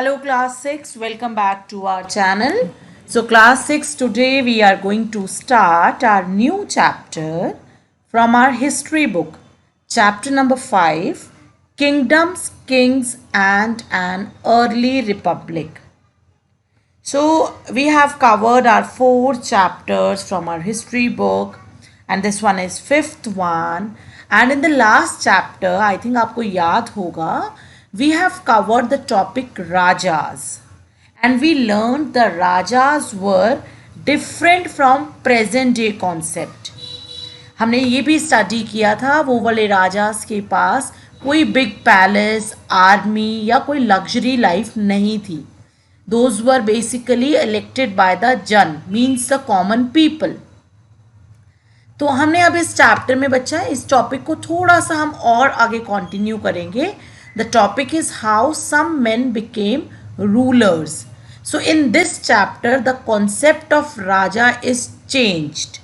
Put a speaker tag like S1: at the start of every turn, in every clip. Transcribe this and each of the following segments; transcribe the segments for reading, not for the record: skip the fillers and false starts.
S1: Hello class 6, welcome back to our channel. So class 6, today we are going to start our new chapter from our history book. Chapter number 5, Kingdoms, Kings and an Early Republic. So we have covered our 4 chapters from our history book and this one is 5th one. And in the last chapter, I think आपको याद होगा, we have covered the topic Rajas and we learned the Rajas were different from present day concept. हमने ये भी study किया था वो वाले राजास के पास कोई बिग पैलेस आर्मी या कोई लग्जरी लाइफ नहीं थी. Those were basically elected by the जन means the common people. तो हमने अब इस चैप्टर में बच्चा इस टॉपिक को थोड़ा सा हम और आगे कंटिन्यू करेंगे. The topic is how some men became rulers. So in this chapter the concept of Raja is changed.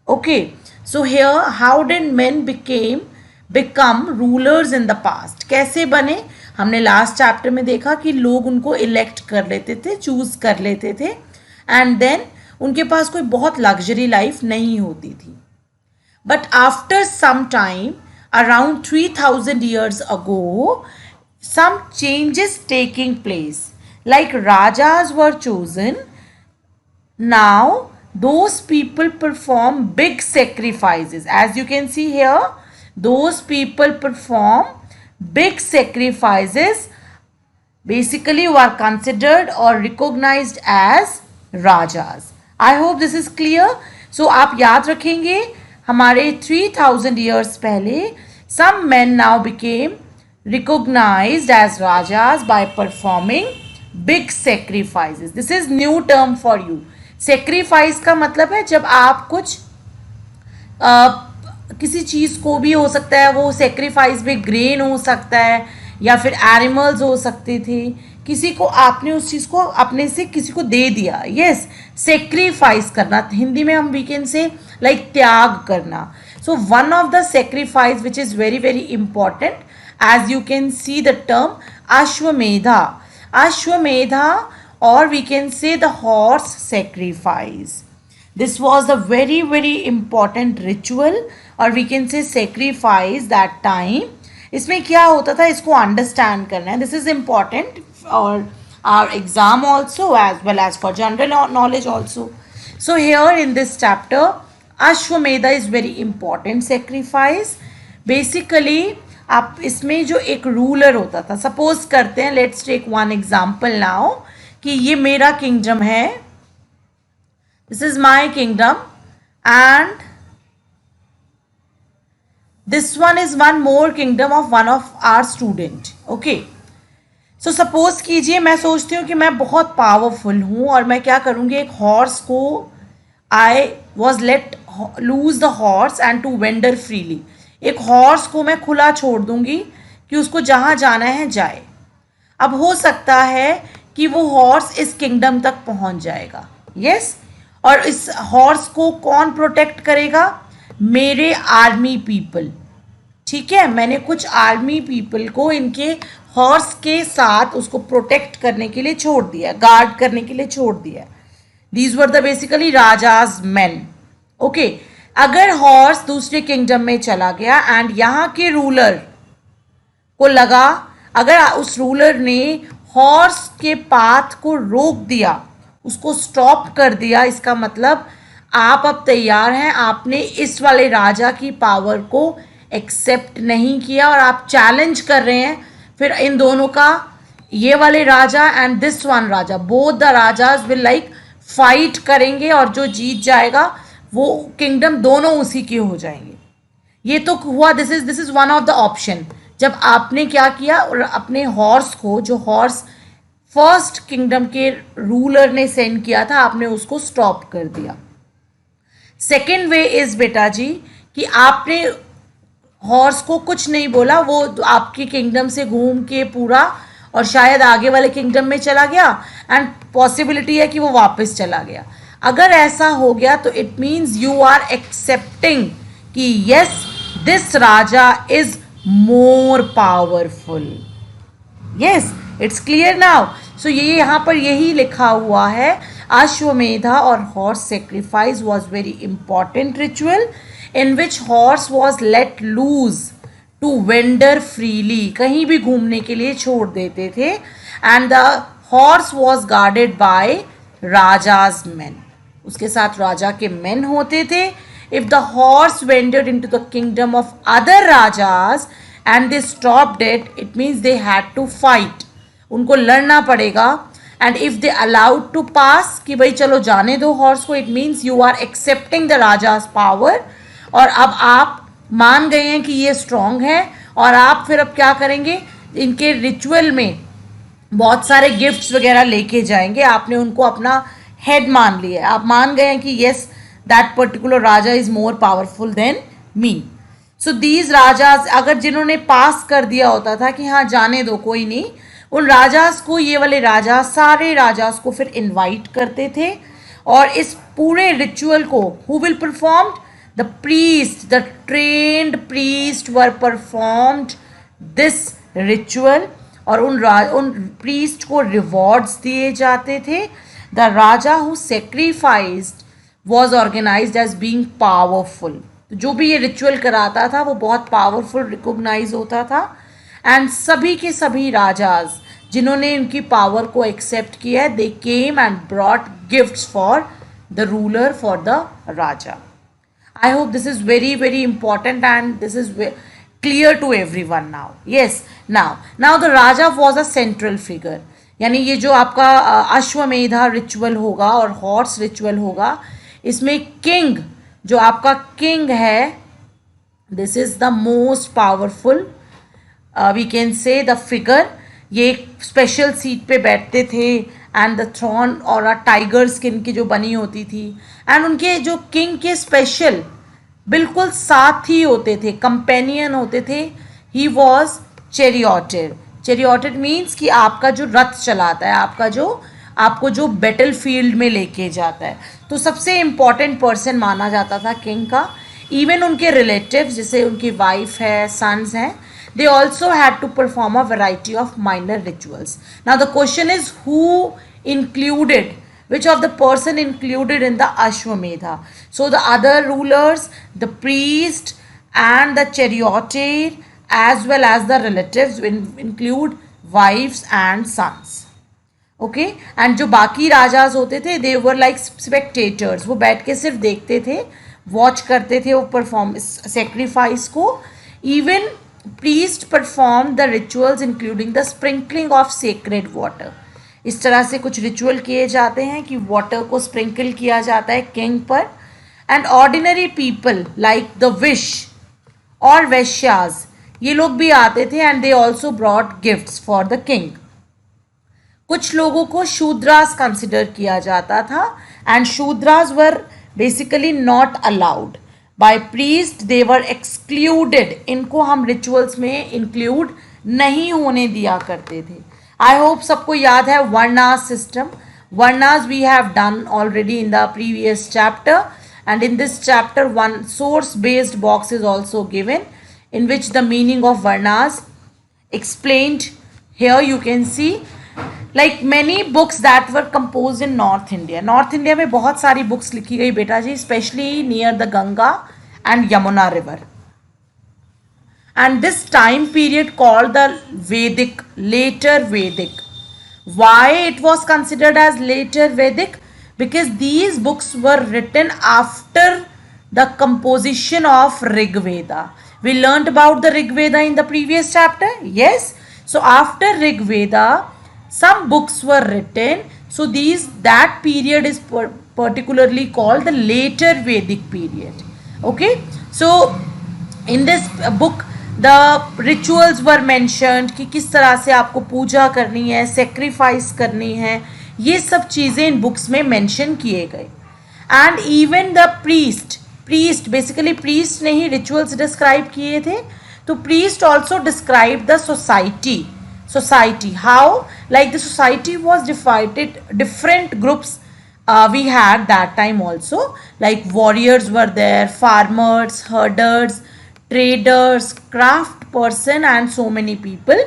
S1: Okay. So here how did men become rulers in the past? कैसे बने? हमने लास्ट चैप्टर में देखा कि लोग उनको elect कर लेते थे, चूज कर लेते थे एंड देन उनके पास कोई बहुत लग्जरी लाइफ नहीं होती थी. But after some time, around 3000 years ago, some changes taking place. Like Rajas were chosen. Now, those people perform big sacrifices. As you can see here, those people perform big sacrifices. Basically, who are considered or recognized as Rajas. I hope this is clear. So, आप याद रखेंगे हमारे 3000 years पहले some men now became recognized as rajas by performing big sacrifices. This is new term for you. Sacrifice का मतलब है जब आप कुछ किसी चीज़ को भी हो सकता है वो sacrifice में grain हो सकता है या फिर animals हो सकते थे. किसी को आपने उस चीज़ को अपने से किसी को दे दिया. यस, सेक्रीफाइस करना हिंदी में हम वी कैन से लाइक त्याग करना. So one of the sacrifice which is very very important as you can see the term Ashvamedha. Ashvamedha और we can say the horse sacrifice. This was a very very important ritual और we can say sacrifice that time. इसमें क्या होता था इसको understand करना है. This is important और our exam also as well as for general knowledge also. So here in this chapter Ashwamedha is very important sacrifice. Basically आप इसमें जो एक रूलर होता था, सपोज करते हैं let's take one example now कि ये मेरा किंगडम है, this is my kingdom and this one is one more kingdom of one of our student. Okay, so suppose कीजिए मैं सोचती हूँ कि मैं बहुत पावरफुल हूँ और मैं क्या करूँगी, एक हॉर्स को I was let loose the horse and to wander freely. एक हॉर्स को मैं खुला छोड़ दूँगी कि उसको जहाँ जाना है जाए. अब हो सकता है कि वो हॉर्स इस किंगडम तक पहुँच जाएगा. यस, और इस हॉर्स को कौन प्रोटेक्ट करेगा? मेरे आर्मी पीपल. ठीक है, मैंने कुछ आर्मी पीपल को इनके हॉर्स के साथ उसको प्रोटेक्ट करने के लिए छोड़ दिया, गार्ड करने के लिए छोड़ दिया. These were the basically rajas man. Okay, अगर हॉर्स दूसरे किंगडम में चला गया एंड यहाँ के रूलर को लगा, अगर उस रूलर ने हॉर्स के पाथ को रोक दिया, उसको स्टॉप कर दिया, इसका मतलब आप अब तैयार हैं, आपने इस वाले राजा की पावर को एक्सेप्ट नहीं किया और आप चैलेंज कर रहे हैं. फिर इन दोनों का, ये वाले raja and this one raja, both the rajas will like fight करेंगे और जो जीत जाएगा वो किंगडम दोनों उसी के हो जाएंगे. ये तो हुआ, this is one of the option. जब आपने क्या किया और अपने हॉर्स को, जो हॉर्स फर्स्ट किंगडम के रूलर ने सेंड किया था, आपने उसको स्टॉप कर दिया. सेकेंड वे इज बेटा जी कि आपने हॉर्स को कुछ नहीं बोला, वो आपके किंगडम से घूम के पूरा और शायद आगे वाले किंगडम में चला गया एंड पॉसिबिलिटी है कि वो वापस चला गया. अगर ऐसा हो गया तो it means you are accepting कि yes this raja is more powerful. Yes, it's clear now. So ये यहाँ पर यही लिखा हुआ है, अश्वमेधा और horse sacrifice was very important ritual in which horse was let loose to wander freely, कहीं भी घूमने के लिए छोड़ देते थे, and the horse was guarded by raja's man, उसके साथ राजा के मेन होते थे. If the horse wandered into the kingdom of other rajas and they stopped it means they had to fight, उनको लड़ना पड़ेगा. And if they allowed to pass, कि भाई चलो जाने दो हॉर्स को, it means you are accepting the raja's power, और अब आप मान गए हैं कि ये स्ट्रांग है, और आप फिर अब क्या करेंगे, इनके रिचुअल में बहुत सारे गिफ्ट्स वगैरह लेके जाएंगे. आपने उनको अपना हेड मान लिया है, आप मान गए हैं कि yes that particular Raja is more powerful than me. So these राजाज, अगर जिन्होंने पास कर दिया होता था कि हाँ जाने दो कोई नहीं, उन राजाज को ये वाले राजा सारे राजाज को फिर इनवाइट करते थे, और इस पूरे रिचुअल को who will perform, the priest, the trained priest were performed this ritual, और उन प्रीस्ट को रिवॉर्ड्स दिए जाते थे. The raja who sacrificed was organised as being powerful, तो जो भी ये रिचुअल कराता था वो बहुत पावरफुल रिकॉग्नाइज होता था. एंड सभी के सभी राजाज जिन्होंने इनकी पावर को एक्सेप्ट किया है, they came and brought gifts for the ruler, for the raja. I hope this is very very important and this is clear to everyone now. Yes, now the Raja was a central figure. यानी ये जो आपका Ashvamedha ritual होगा और horse ritual होगा, इसमें king, जो आपका किंग है, this is the most powerful, we can say the figure. ये एक स्पेशल सीट पे बैठते थे, एंड द थ्रोन और अ टाइगर स्किन की जो बनी होती थी, एंड उनके जो किंग के स्पेशल बिल्कुल साथी होते थे, कंपेनियन होते थे. He was चेरियोटेड. चेरियोटेड मीन्स कि आपका जो रथ चलाता है, आपको जो बैटल फील्ड में लेके जाता है. तो सबसे इम्पॉर्टेंट पर्सन माना जाता था किंग का. इवन उनके रिलेटिव्स, जैसे उनकी वाइफ है, सन्स हैं, they also had to perform a variety of minor rituals. Now the question is, who included, which of the person included in the Ashwamedha? So the other rulers, the priest and the charioteer, as well as the relatives include wives and sons. Okay, and जो बाकी राजाज होते थे, they were like spectators, वो बैठ के सिर्फ देखते थे, वॉच करते थे वो परफॉर्मेंस सेक्रीफाइस को. Even priest performed the rituals including the sprinkling of sacred water. इस तरह से कुछ रिचुअल किए जाते हैं कि वाटर को स्प्रिंकल किया जाता है किंग पर. And ordinary people like the wish और वैश्याज, ये लोग भी आते थे, and they also brought gifts for the king. कुछ लोगों को शूद्रास कंसिडर किया जाता था, and Shudras were basically not allowed by priest, they were excluded. इनको हम रिचुअल्स में इंक्लूड नहीं होने दिया करते थे. आई होप सबको याद है varnas system. Varnas we have done already in the previous chapter, and in this chapter one source based box is also given in which the meaning of varnas explained. Here you can see like many books that were composed in North India. North India में बहुत सारी books लिखी गई बेटा जी, especially near the Ganga and Yamuna river. And this time period called the Vedic, later Vedic. Why it was considered as later Vedic? Because these books were written after the composition of Rig Veda. We learnt about the Rig Veda in the previous chapter. Yes. So after Rig Veda, some books were written. So that period is particularly called the later Vedic period. Okay. So in this book, the rituals were mentioned कि किस तरह से आपको पूजा करनी है, sacrifice करनी है, ये सब चीज़ें इन books में mention किए गए. And even the priest basically priest ने ही रिचुअल्स डिस्क्राइब किए थे. तो priest also describe the society how like the society was divided different groups. We had that time also like warriors were there, farmers, herders, traders, craft person, and so many people.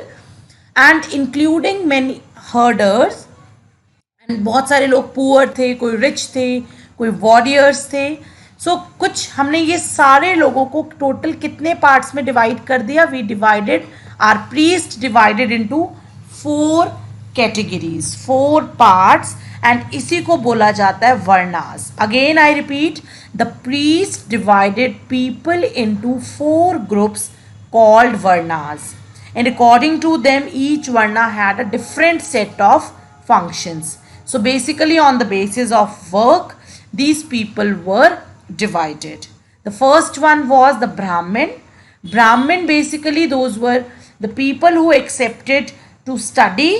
S1: And including many herders, बहुत सारे लोग poor थे, कोई rich थे, कोई warriors थे. सो कुछ हमने ये सारे लोगों को टोटल कितने पार्ट्स में डिवाइड कर दिया. We divided are priest divided into 4 categories, 4 parts, and इसी को बोला जाता है varnas. Again I repeat, the priest divided people into 4 groups called varnas, and according to them each varna had a different set of functions. So basically on the basis of work these people were divided. The first one was the Brahmin. Brahmin basically those were the people who accepted to study.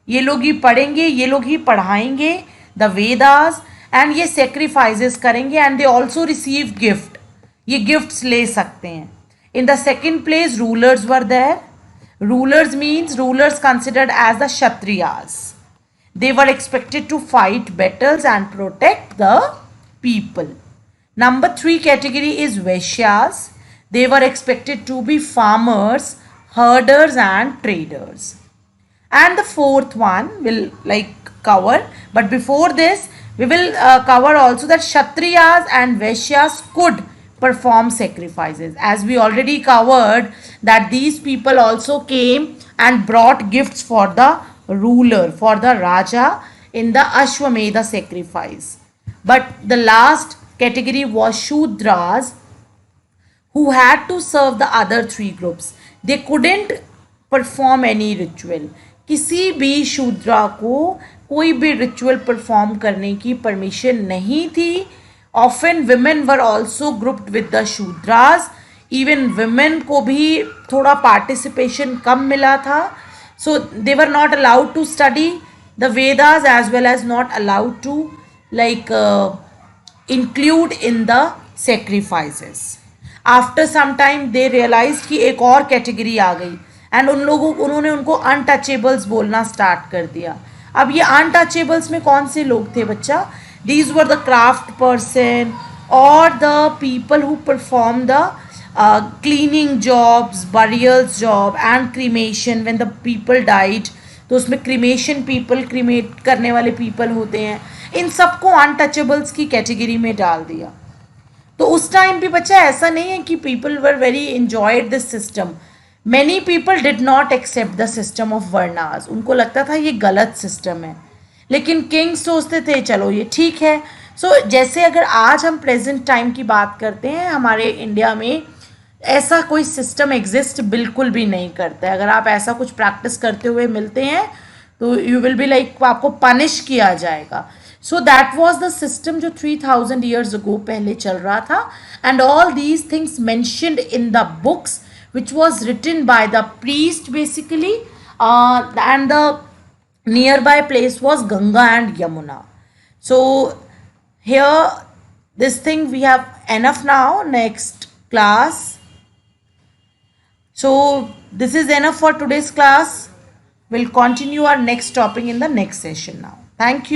S1: ये लोग ही पढ़ेंगे, ये लोग ही पढ़ाएंगे the Vedas, and ये sacrifices करेंगे, and they also receive gift. ये gifts ले सकते हैं. In the second place, rulers were there. Rulers means rulers considered as the Kshatriyas. They were expected to fight battles and protect the people. Number 3 category is Vaishyas. They were expected to be farmers, herders and traders. And the fourth one will cover, but before this we will cover also that Kshatriyas and Vaishyas could perform sacrifices, as we already covered that these people also came and brought gifts for the ruler, for the Raja in the Ashwamedha sacrifice. But the last category was Shudras, who had to serve the other 3 groups. They couldn't perform any ritual. किसी भी शूद्रा को कोई भी ritual perform करने की permission नहीं थी. Often women were also grouped with the Shudras. Even women को भी थोड़ा participation कम मिला था. So they were not allowed to study the Vedas as well as not allowed to include in the sacrifices. After some time they realized कि एक और category आ गई, and उन्होंने उनको untouchables बोलना start कर दिया. अब ये untouchables में कौन से लोग थे बच्चा? These were the craft person or the people who perform the cleaning jobs, burials job and cremation when the people died. तो उसमें cremation people, cremate करने वाले people होते हैं. इन सबको untouchables की category में डाल दिया. तो उस टाइम भी बच्चा ऐसा नहीं है कि people were very enjoyed this system. Many people did not accept the system of varnas. उनको लगता था ये गलत system है, लेकिन किंग्स सोचते थे चलो ये ठीक है. सो जैसे अगर आज हम प्रेजेंट टाइम की बात करते हैं, हमारे इंडिया में ऐसा कोई सिस्टम एग्जिस्ट बिल्कुल भी नहीं करता है. अगर आप ऐसा कुछ प्रैक्टिस करते हुए मिलते हैं तो यू विल बी आपको पनिश किया जाएगा. So that was the system जो 3000 ईयर्स अगो पहले चल रहा था. And all these things mentioned in the books which was written by the priest basically, and the nearby place was Ganga and Yamuna. So here this thing we have enough now. Next class, so this is enough for today's class. We'll continue our next topic in the next session now. Thank you.